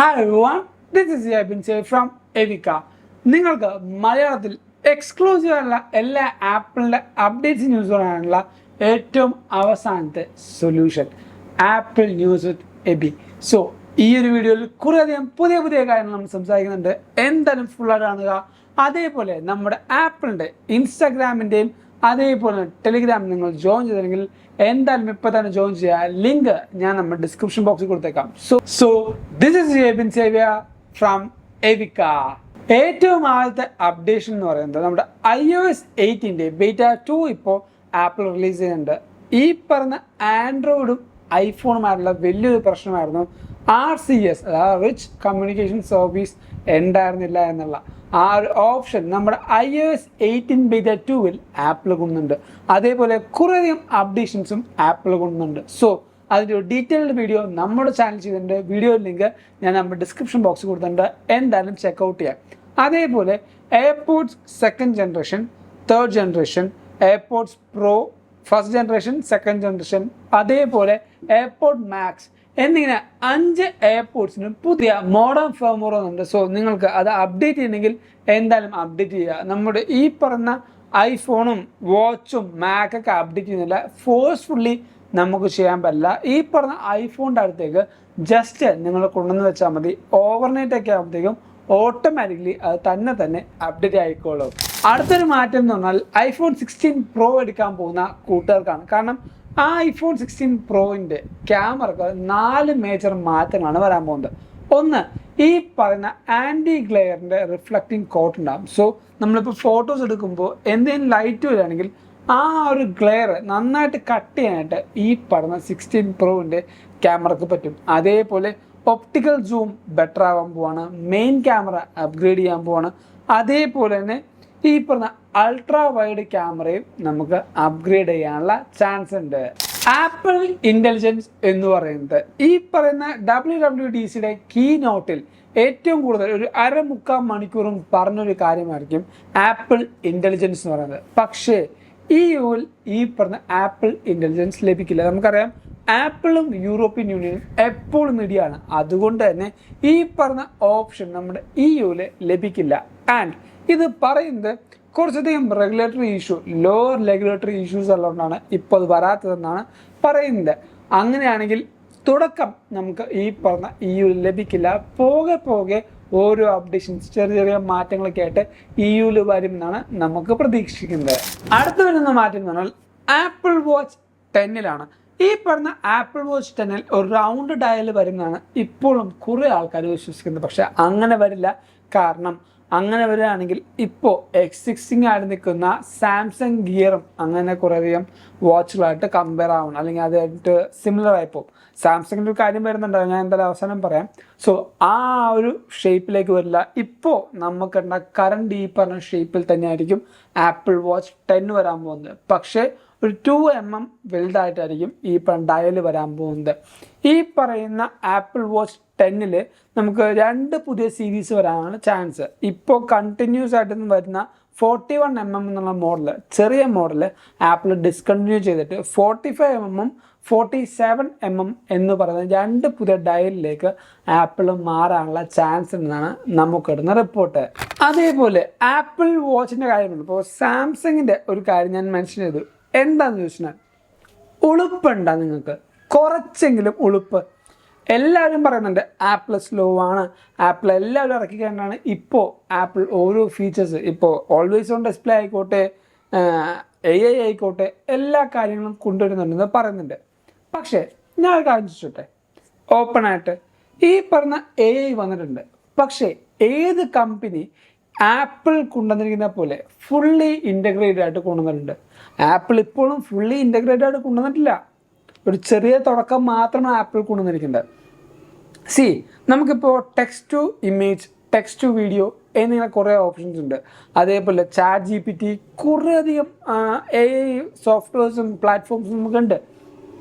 Hi everyone, this is Yabin Say from Evika. നിങ്ങൾക്ക് മലയാളത്തിൽ exclusive ആയിട്ടുള്ള എല്ലാ ആപ്പിളിൻ്റെ അപ്ഡേറ്റ്സ് ന്യൂസ് പറയാനുള്ള ഏറ്റവും അവസാനത്തെ solution Apple news with AB. So ഈ ഒരു വീഡിയോയിൽ കുറേയധികം പുതിയ കാര്യങ്ങൾ നമ്മൾ സംസാരിക്കുന്നുണ്ട്. എന്തായാലും ഫുള്ളായിട്ട് കാണുക. അതേപോലെ നമ്മുടെ ആപ്പിളിൻ്റെ ഇൻസ്റ്റാഗ്രാമിൻ്റെയും അതേപോലെ ടെലിഗ്രാം നിങ്ങൾ ജോയിൻ ചെയ്തില്ലെങ്കിൽ എന്തായാലും ഇപ്പോൾ തന്നെ ജോയിൻ ചെയ്യുക. ലിങ്ക് ഞാൻ നമ്മുടെ ഡിസ്ക്രിപ്ഷൻ ബോക്സിൽ കൊടുത്തേക്കാം. സോ ദിസ് ഇസ് എബിൻ സേവ്യ ഫ്രം എവിക്ക. ഏറ്റവും ആദ്യത്തെ അപ്ഡേഷൻ എന്ന് പറയുന്നത് നമ്മുടെ iOS 8 ബീറ്റ 2 ഇപ്പോൾ ആപ്പിൾ റിലീസ് ചെയ്യുന്നുണ്ട്. ഈ പറഞ്ഞ ആൻഡ്രോയിഡും ഐഫോണുമായിട്ടുള്ള വലിയൊരു പ്രശ്നമായിരുന്നു RCS, അതായത് റിച്ച് കമ്മ്യൂണിക്കേഷൻ സർവീസ് ഉണ്ടായിരുന്നില്ല എന്നുള്ള ആ ഒരു ഓപ്ഷൻ നമ്മുടെ iOS 8 ബീറ്റ 2 ആപ്പിൾ കൊണ്ടുണ്ട്. അതേപോലെ കുറേയധികം അപ്ഡേഷൻസും ആപ്പിൾ കൊണ്ടുണ്ട്. സോ അതിൻ്റെ ഒരു ഡീറ്റെയിൽഡ് വീഡിയോ നമ്മുടെ ചാനൽ ചെയ്തിട്ടുണ്ട്. വീഡിയോ ലിങ്ക് ഞാൻ നമ്മുടെ ഡിസ്ക്രിപ്ഷൻ ബോക്സിൽ കൊടുത്തിട്ടുണ്ട്. എന്തായാലും ചെക്കൗട്ട് ചെയ്യാം. അതേപോലെ AirPods second generation, third generation, AirPods pro first generation, second generation, അതേപോലെ എയർപോഡ് മാക്സ് എന്നിങ്ങനെ 5 എയർപോഡ്സിനും പുതിയ മോഡേൺ ഫേംവെയർ ഉണ്ട്. സോ നിങ്ങൾക്ക് അത് അപ്ഡേറ്റ് ചെയ്യണമെങ്കിൽ എന്തായാലും അപ്ഡേറ്റ് ചെയ്യുക. നമ്മുടെ ഈ പറഞ്ഞ ഐഫോണും വാച്ചും മാക്കൊക്കെ അപ്ഡേറ്റ് ചെയ്യുന്നില്ല, ഫോഴ്സ്ഫുള്ളി നമുക്ക് ചെയ്യാൻ പറ്റില്ല. ഈ പറഞ്ഞ ഐഫോണിൻ്റെ അടുത്തേക്ക് ജസ്റ്റ് നിങ്ങൾ കൊണ്ടുവന്ന് വെച്ചാൽ മതി. ഓവർനൈറ്റ് ഒക്കെ ആകുമ്പോഴത്തേക്കും ഓട്ടോമാറ്റിക്കലി അത് തന്നെ അപ്ഡേറ്റ് ആയിക്കോളും. അടുത്തൊരു മാറ്റം എന്ന് പറഞ്ഞാൽ iPhone 16 Pro എടുക്കാൻ പോകുന്ന കൂട്ടുകാർക്കാണ്. കാരണം ആ iPhone 16 Proൻ്റെ ക്യാമറക്ക് 4 മേജർ മാറ്റങ്ങളാണ് വരാൻ പോകുന്നത്. ഒന്ന്, ഈ പറയുന്ന ആൻറ്റി ഗ്ലെയറിൻ്റെ റിഫ്ലക്റ്റിംഗ് കോട്ട് ഉണ്ടാകും. സോ നമ്മളിപ്പോൾ ഫോട്ടോസ് എടുക്കുമ്പോൾ എന്തെങ്കിലും ലൈറ്റ് വരികയാണെങ്കിൽ ആ ഒരു ഗ്ലെയർ നന്നായിട്ട് കട്ട് ചെയ്യാനായിട്ട് ഈ പറഞ്ഞ 16 Proൻ്റെ ക്യാമറക്ക് പറ്റും. അതേപോലെ ഒപ്റ്റിക്കൽ സൂം ബെറ്റർ ആവാൻ പോവാണ്. മെയിൻ ക്യാമറ അപ്ഗ്രേഡ് ചെയ്യാൻ പോവാണ്. അതേപോലെ തന്നെ ഈ പറഞ്ഞ അൾട്രാ വൈഡ് ക്യാമറയും നമുക്ക് അപ്ഗ്രേഡ് ചെയ്യാനുള്ള ചാൻസ് ഉണ്ട്. ആപ്പിൾ ഇൻ്റലിജൻസ് എന്ന് പറയുന്നത് ഈ പറയുന്ന WWDCയുടെ കീ നോട്ടിൽ ഏറ്റവും കൂടുതൽ ഒരു അരമുക്കാൽ മണിക്കൂറും പറഞ്ഞൊരു കാര്യമായിരിക്കും ആപ്പിൾ ഇൻ്റലിജൻസ് എന്ന് പറയുന്നത്. പക്ഷേ ഈ പറഞ്ഞ ആപ്പിൾ ഇൻ്റലിജൻസ് ലഭിക്കില്ല. നമുക്കറിയാം ആപ്പിളും യൂറോപ്യൻ യൂണിയനും എപ്പോഴും ഇടിയാണ്. അതുകൊണ്ട് തന്നെ ഈ പറഞ്ഞ ഓപ്ഷൻ നമ്മുടെ EUവിൽ ലഭിക്കില്ല. ആൻഡ് ഇത് പറയുന്നത് കുറച്ചധികം റെഗുലേറ്ററി ലോവർ റെഗുലേറ്ററി ഇഷ്യൂസ് ഉള്ളതുകൊണ്ടാണ് ഇപ്പോൾ അത് വരാത്തതെന്നാണ് പറയുന്നത്. അങ്ങനെയാണെങ്കിൽ തുടക്കം നമുക്ക് ഈ പറഞ്ഞ EUവിൽ ലഭിക്കില്ല. പോകെ ഓരോ അപ്ഡേഷൻസ് ചെറിയ മാറ്റങ്ങളൊക്കെ ആയിട്ട് EUവിൽ വരും എന്നാണ് നമുക്ക് പ്രതീക്ഷിക്കുന്നത്. അടുത്ത് വരുന്ന മാറ്റം എന്ന് പറഞ്ഞാൽ ആപ്പിൾ വാച്ച് 10 ഈ പറഞ്ഞ ആപ്പിൾ വാച്ച് 10 ഒരു റൗണ്ട് ഡയൽ വരുന്നതാണ് ഇപ്പോഴും കുറേ ആൾക്കാർ വിശ്വസിക്കുന്നത്. പക്ഷെ അങ്ങനെ വരില്ല. കാരണം അങ്ങനെ വരികയാണെങ്കിൽ ഇപ്പോൾ എക്സിസ്റ്റിംഗ് ആയിട്ട് നിൽക്കുന്ന സാംസങ് ഗിയറും അങ്ങനെ കുറേയധികം വാച്ചുകളായിട്ട് കമ്പയർ ആവണം, അല്ലെങ്കിൽ അതായിട്ട് സിമിലർ ആയിപ്പോൾ സാംസങ്ങിൻ്റെ ഒരു കാര്യം വരുന്നുണ്ട്, ഞാൻ എന്തായാലും അവസാനം പറയാം. സോ ആ ഒരു ഷേപ്പിലേക്ക് വരില്ല. ഇപ്പോൾ നമുക്കുണ്ട കറണ്ട് ഈ പറഞ്ഞ ഷേപ്പിൽ തന്നെയായിരിക്കും ആപ്പിൾ വാച്ച് 10 വരാൻ പോകുന്നത്. പക്ഷേ ഒരു 2mm വലുതായിട്ടായിരിക്കും ഈ ഡയൽ വരാൻ പോകുന്നത്. ഈ പറയുന്ന ആപ്പിൾ വാച്ച് 10 നമുക്ക് 2 പുതിയ സീരീസ് വരാനാണ് ചാൻസ്. ഇപ്പോൾ കണ്ടിന്യൂസ് ആയിട്ട് വരുന്ന 41mm എന്നുള്ള മോഡൽ, ചെറിയ മോഡൽ ആപ്പിൾ ഡിസ്കണ്ടിന്യൂ ചെയ്തിട്ട് 45mm 47mm എന്ന് പറയുന്ന 2 പുതിയ ഡയലിലേക്ക് ആപ്പിൾ മാറാനുള്ള ചാൻസ് ഉണ്ടെന്നാണ് നമുക്കിടുന്ന റിപ്പോർട്ട്. അതേപോലെ ആപ്പിൾ വാച്ചിൻ്റെ കാര്യമുണ്ട്. ഇപ്പോൾ സാംസങ്ങിൻ്റെ ഒരു കാര്യം ഞാൻ മെൻഷൻ ചെയ്തു. എന്താണെന്ന് ചോദിച്ചാൽ ഉളുപ്പുണ്ടാ നിങ്ങൾക്ക്, കുറച്ചെങ്കിലും ഉളുപ്പ്. എല്ലാവരും പറയുന്നുണ്ട് ആപ്പിൾ സ്ലോ ആണ്, ആപ്പിൾ എല്ലാവരും ഇറക്കിക്കൊണ്ടാണ് ഇപ്പോൾ ആപ്പിൾ ഓരോ ഫീച്ചേഴ്സ്, ഇപ്പോൾ ഓൾവേസ് ഓൺ ഡിസ്പ്ലേ ആയിക്കോട്ടെ, AI ആയിക്കോട്ടെ, എല്ലാ കാര്യങ്ങളും കൊണ്ടുവരുന്നുണ്ടെന്ന് പറയുന്നുണ്ട്. പക്ഷേ ഞാൻ ഒരു കാര്യം ചോദിച്ചോട്ടെ, ഓപ്പണായിട്ട് ഈ പറഞ്ഞ AI വന്നിട്ടുണ്ട്. പക്ഷേ ഏത് കമ്പനി ആപ്പിൾ കൊണ്ടുവന്നിരിക്കുന്ന പോലെ ഫുള്ളി ഇൻ്റഗ്രേറ്റഡ് ആയിട്ട് കൊണ്ടുവന്നിട്ടുണ്ട്? ആപ്പിൾ ഇപ്പോഴും ഫുള്ളി ഇൻ്റഗ്രേറ്റഡ് ആയിട്ട് കൊണ്ടുവന്നിട്ടില്ല. ഒരു ചെറിയ തുടക്കം മാത്രമാണ് ആപ്പിൾ കൊണ്ടുവന്നിരിക്കുന്നത്. നമുക്കിപ്പോൾ text to image, text to video എന്നിങ്ങനെ കുറേ ഓപ്ഷൻസ് ഉണ്ട്. അതേപോലെ ChatGPT, കുറേയധികം AI സോഫ്റ്റ്വെയർസും പ്ലാറ്റ്ഫോംസും നമുക്കുണ്ട്.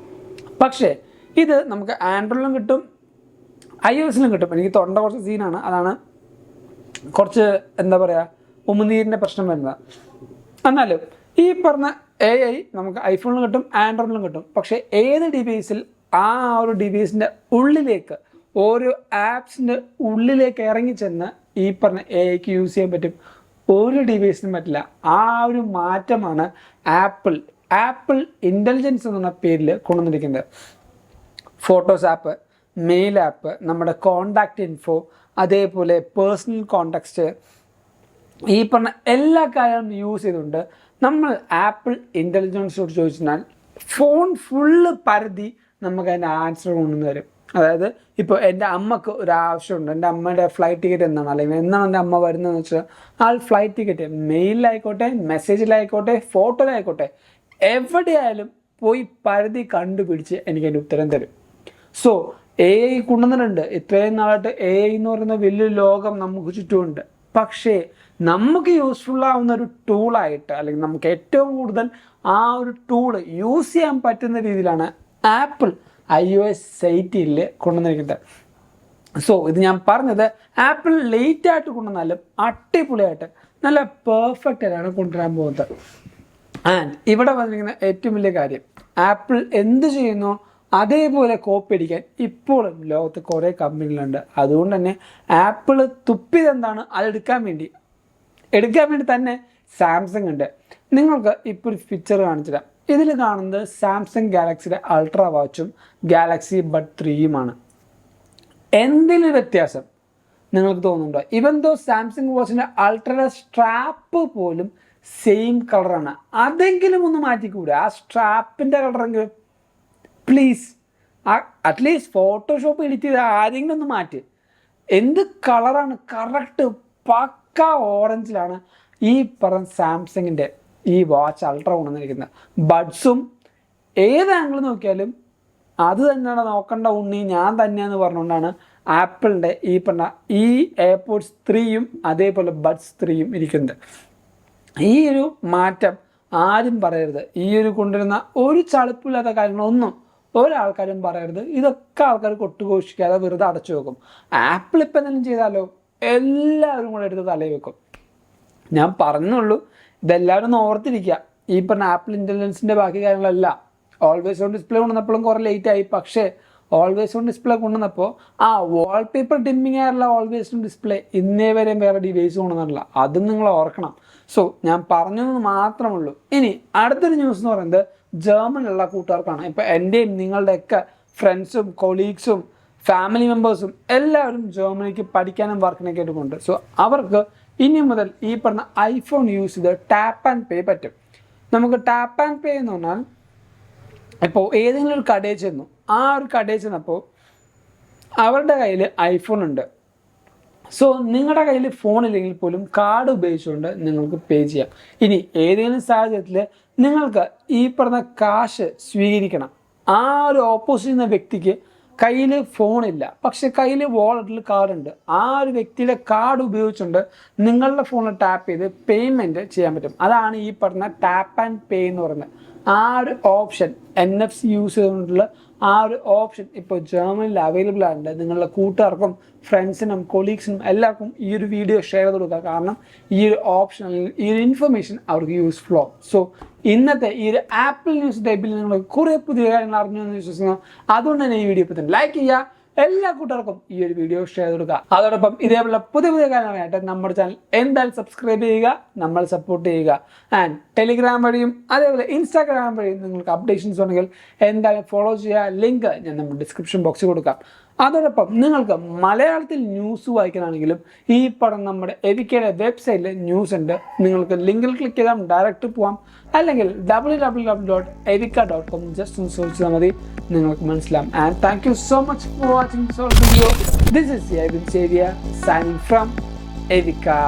പക്ഷേ ഇത് നമുക്ക് ആൻഡ്രോയിഡിലും കിട്ടും, iOSലും കിട്ടും. എനിക്ക് തൊണ്ട കുറച്ച് സീനാണ്, അതാണ് കുറച്ച് എന്താ പറയുക ഉമിനീരിൻ്റെ പ്രശ്നം വരുന്നത്. എന്നാലും ഈ പറഞ്ഞ AI നമുക്ക് ഐഫോണിലും കിട്ടും, ആൻഡ്രോയിഡിലും കിട്ടും. പക്ഷേ ഏത് ഡിവൈസിൽ ആ ഒരു ഡിവൈസിൻ്റെ ഉള്ളിലേക്ക് ഓരോ ആപ്സിൻ്റെ ഉള്ളിലേക്ക് ഇറങ്ങിച്ചെന്ന് ഈ പറഞ്ഞ AI യൂസ് ചെയ്യാൻ പറ്റും. ഒരു ഡിവൈസിനും പറ്റില്ല. ആ ഒരു മാറ്റമാണ് ആപ്പിൾ ഇൻ്റലിജൻസ് എന്ന പേരിൽ കൊണ്ടുവന്നിരിക്കുന്നത്. ഫോട്ടോസ് ആപ്പ്, മെയിൽ ആപ്പ്, നമ്മുടെ കോണ്ടാക്റ്റ് ഇൻഫോ, അതേപോലെ പേഴ്സണൽ കോണ്ടാക്ട്സ്, ഈ പറഞ്ഞ എല്ലാ കാര്യങ്ങളും യൂസ് ചെയ്തുകൊണ്ട് നമ്മൾ ആപ്പിൾ ഇൻ്റലിജൻസോട് ചോദിച്ചാൽ ഫോൺ ഫുള്ള് പരതി നമുക്ക് അതിൻ്റെ ആൻസർ കൊണ്ടുവന്ന് തരും. അതായത് ഇപ്പോൾ എൻ്റെ അമ്മക്ക് ഒരു ആവശ്യമുണ്ട്, എൻ്റെ അമ്മയുടെ ഫ്ലൈറ്റ് ടിക്കറ്റ് എന്താണ്, അല്ലെങ്കിൽ എന്നാണ് എൻ്റെ അമ്മ വരുന്നതെന്ന് വെച്ചാൽ ആ ഫ്ലൈറ്റ് ടിക്കറ്റ് മെയിലിലായിക്കോട്ടെ, മെസ്സേജിലായിക്കോട്ടെ, ഫോട്ടോയിലായിക്കോട്ടെ, എവിടെയായാലും പോയി പരതി കണ്ടുപിടിച്ച് എനിക്ക് അതിൻ്റെ ഉത്തരം തരും. സോ AI കൊണ്ടുവന്നിട്ടുണ്ട്. ഇത്രയും നാളായിട്ട് AI എന്ന് പറയുന്ന വലിയൊരു ലോകം നമുക്ക് ചുറ്റുമുണ്ട്. പക്ഷേ നമുക്ക് യൂസ്ഫുൾ ആവുന്ന ഒരു ടൂളായിട്ട്, അല്ലെങ്കിൽ നമുക്ക് ഏറ്റവും കൂടുതൽ ആ ഒരു ടൂള് യൂസ് ചെയ്യാൻ പറ്റുന്ന രീതിയിലാണ് ആപ്പിൾ iOS 18 കൊണ്ടുവന്നിരിക്കുന്നത്. സോ ഇത് ഞാൻ പറഞ്ഞത് ആപ്പിൾ ലേറ്റ് ആയിട്ട് കൊണ്ടുവന്നാലും അടിപൊളിയായിട്ട് നല്ല പെർഫെക്റ്റ് ആയിട്ടാണ് കൊണ്ടുവരാൻ പോകുന്നത്. ആൻഡ് ഇവിടെ വന്നിരിക്കുന്ന ഏറ്റവും വലിയ കാര്യം, ആപ്പിൾ എന്ത് ചെയ്യുന്നോ അതേപോലെ കോപ്പി അടിക്കാൻ ഇപ്പോഴും ലോകത്ത് കുറേ കമ്പനികളുണ്ട്. അതുകൊണ്ട് തന്നെ ആപ്പിൾ തുപ്പിയതെന്താണ് അതെടുക്കാൻ വേണ്ടി തന്നെ സാംസങ് ഉണ്ട്. നിങ്ങൾക്ക് ഇപ്പോൾ ഒരു പിക്ചർ കാണിച്ചുതരാം. ഇതിൽ കാണുന്നത് സാംസങ് ഗാലക്സിയുടെ അൾട്രാ വാച്ചും ഗാലക്സി ബഡ് 3യുമാണ്. എന്തെങ്കിലും വ്യത്യാസം നിങ്ങൾക്ക് തോന്നുന്നുണ്ടോ? ഇവൻ ദോ സാംസങ് വാച്ചിൻ്റെ അൾട്രാ സ്ട്രാപ്പ് പോലും സെയിം കളറാണ്. അതെങ്കിലും ഒന്ന് മാറ്റിക്കൂടെ? ആ സ്ട്രാപ്പിൻ്റെ കളറെങ്കിലും പ്ലീസ്. അറ്റ്ലീസ്റ്റ് ഫോട്ടോഷോപ്പ് എഡിറ്റ് ചെയ്ത് ആരെങ്കിലും ഒന്ന് മാറ്റി. എന്ത് കളറാണ്? കറക്റ്റ് പക്ക ഓറഞ്ചിലാണ് ഈ പറഞ്ഞ സാംസങ്ങിൻ്റെ ഈ വാച്ച് അൾട്രാ കൊണ്ടുവന്നിരിക്കുന്നത്. ബഡ്സും ഏത് ആംഗിൾ നോക്കിയാലും അത് തന്നെയാണ് നോക്കേണ്ട ഉണ്ണി, ഞാൻ തന്നെയാന്ന് പറഞ്ഞുകൊണ്ടാണ് ആപ്പിളിൻ്റെ ഈ പറഞ്ഞ ഈ എയർപോഡ്സ് 3യും അതേപോലെ ബഡ്സ് 3യും ഇരിക്കുന്നത്. ഈ ഒരു മാറ്റം ആരും പറയരുത്. ഈ ഒരു കൊണ്ടുവരുന്ന ഒരു ചളുപ്പില്ലാത്ത കാര്യങ്ങളൊന്നും ഒരാൾക്കാരും പറയരുത്. ഇതൊക്കെ ആൾക്കാർ കൊട്ടുഘോഷിക്കാതെ വെറുതെ അടച്ചു വെക്കും. ആപ്പിൾ ഇപ്പം എന്തെങ്കിലും ചെയ്താലോ എല്ലാവരും കൂടെ എടുത്ത് തലയിൽ വെക്കും. ഞാൻ പറഞ്ഞുള്ളൂ, ഇതെല്ലാവരും ഒന്ന് ഓർത്തിരിക്കുക. ഈ പറഞ്ഞ ആപ്പിൾ ഇൻ്റലിജൻസിൻ്റെ ബാക്കി കാര്യങ്ങളെല്ലാം ഓൾവേസ് ഓൺ ഡിസ്പ്ലേ കൊണ്ടുവന്നപ്പോഴും കുറേ ലേറ്റായി. പക്ഷേ ഓൾവേസ് ഓൺ ഡിസ്പ്ലേ കൊണ്ടുവന്നപ്പോൾ ആ വാൾപേപ്പർ ഡിമ്മിങ് ആയിട്ടുള്ള ഓൾവേസ് ഓൺ ഡിസ്പ്ലേ ഇന്നേ വരെയും വേറെ ഡിവൈസ് കൊണ്ടുവന്നിട്ടില്ല. അതും നിങ്ങൾ ഓർക്കണം. സോ ഞാൻ പറഞ്ഞതെന്ന് മാത്രമുള്ളൂ. ഇനി അടുത്തൊരു ന്യൂസ് എന്ന് പറയുന്നത് ജർമ്മനിലുള്ള കൂട്ടുകാർക്കാണ്. ഇപ്പോൾ എൻ്റെയും നിങ്ങളുടെയൊക്കെ ഫ്രണ്ട്സും കൊളീഗ്സും ഫാമിലി മെമ്പേഴ്സും എല്ലാവരും ജർമ്മനിക്ക് പഠിക്കാനും വർക്കിനൊക്കെ ആയിട്ട് പോകുന്നുണ്ട്. സോ അവർക്ക് ഇനി മുതൽ ഈ പറഞ്ഞ ഐഫോൺ യൂസ് ചെയ്ത് ടാപ്പ് ആൻഡ് പേ പറ്റും. നമുക്ക് ടാപ്പ് ആൻഡ് പേ എന്ന് പറഞ്ഞാൽ ഇപ്പോൾ ഏതെങ്കിലും ഒരു കടയിൽ ചെന്നു, ആ ഒരു കടയിൽ ചെന്നപ്പോൾ അവരുടെ കയ്യിൽ ഐഫോൺ ഉണ്ട്. സോ നിങ്ങളുടെ കയ്യിൽ ഫോണില്ലെങ്കിൽ പോലും കാർഡ് ഉപയോഗിച്ചുകൊണ്ട് നിങ്ങൾക്ക് പേ ചെയ്യാം. ഇനി ഏതെങ്കിലും സാഹചര്യത്തിൽ നിങ്ങൾക്ക് ഈ പറഞ്ഞ കാശ് സ്വീകരിക്കണം, ആ ഒരു ഓപ്പോസിറ്റ് ചെയ്യുന്ന വ്യക്തിക്ക് കയ്യിൽ ഫോണില്ല, പക്ഷെ കയ്യിൽ വാളറ്റിൽ കാർഡുണ്ട്, ആ ഒരു വ്യക്തിയുടെ കാർഡ് ഉപയോഗിച്ചുകൊണ്ട് നിങ്ങളുടെ ഫോണിൽ ടാപ്പ് ചെയ്ത് പേയ്മെൻറ്റ് ചെയ്യാൻ പറ്റും. അതാണ് ഈ പറഞ്ഞ ടാപ്പ് ആൻഡ് പേ എന്ന് പറയുന്നത്. ആ ഒരു ഓപ്ഷൻ NFC യൂസ് ചെയ്തുകൊണ്ടുള്ള ആ ഒരു ഓപ്ഷൻ ഇപ്പോൾ ജർമ്മനിൽ അവൈലബിൾ ആയിട്ടുണ്ട്. നിങ്ങളുടെ കൂട്ടുകാർക്കും ഫ്രണ്ട്സിനും കൊളീഗ്സിനും എല്ലാവർക്കും ഈ ഒരു വീഡിയോ ഷെയർ ചെയ്ത് കൊടുക്കുക. കാരണം ഈ ഒരു ഓപ്ഷൻ, ഈ ഒരു ഇൻഫർമേഷൻ അവർക്ക് യൂസ്ഫുൾ ആവും. സോ ഇന്നത്തെ ഈ ഒരു ആപ്പിൾ ന്യൂസ് ടൈപ്പിൽ നിങ്ങൾ കുറേ പുതിയ കാര്യങ്ങൾ അറിഞ്ഞു എന്ന് വിശ്വസിക്കുന്നു. അതുകൊണ്ട് തന്നെ ഈ വീഡിയോ ഇപ്പോൾ തന്നെ ലൈക്ക് ചെയ്യുക, എല്ലാ കൂട്ടുകാർക്കും ഈ ഒരു വീഡിയോ ഷെയർ ചെയ്ത് കൊടുക്കുക. അതോടൊപ്പം ഇതേപോലെ പുതിയ കാര്യങ്ങളായിട്ട് നമ്മുടെ ചാനൽ എന്തായാലും സബ്സ്ക്രൈബ് ചെയ്യുക, നമ്മൾ സപ്പോർട്ട് ചെയ്യുക. ആൻഡ് ടെലിഗ്രാം വഴിയും അതേപോലെ ഇൻസ്റ്റാഗ്രാം വഴിയും നിങ്ങൾക്ക് അപ്ഡേഷൻസ് ഉണ്ടെങ്കിൽ എന്തായാലും ഫോളോ ചെയ്യുക. ലിങ്ക് ഞാൻ നമ്മുടെ ഡിസ്ക്രിപ്ഷൻ ബോക്സിൽ കൊടുക്കാം. അതോടൊപ്പം നിങ്ങൾക്ക് മലയാളത്തിൽ ന്യൂസ് വായിക്കാനാണെങ്കിലും ഈ പറഞ്ഞ നമ്മുടെ എവിക്കയുടെ വെബ്സൈറ്റിൽ ന്യൂസ് ഉണ്ട്. നിങ്ങൾക്ക് ലിങ്കിൽ ക്ലിക്ക് ചെയ്താൽ ഡയറക്റ്റ് പോവാം, അല്ലെങ്കിൽ www.evika.com ജസ്റ്റ് ഒന്ന് സെർച്ച് ചെയ്താൽ മതി, നിങ്ങൾക്ക് മനസ്സിലാവും. And thank you so much for watching this video. This is Xavier signing from Evika.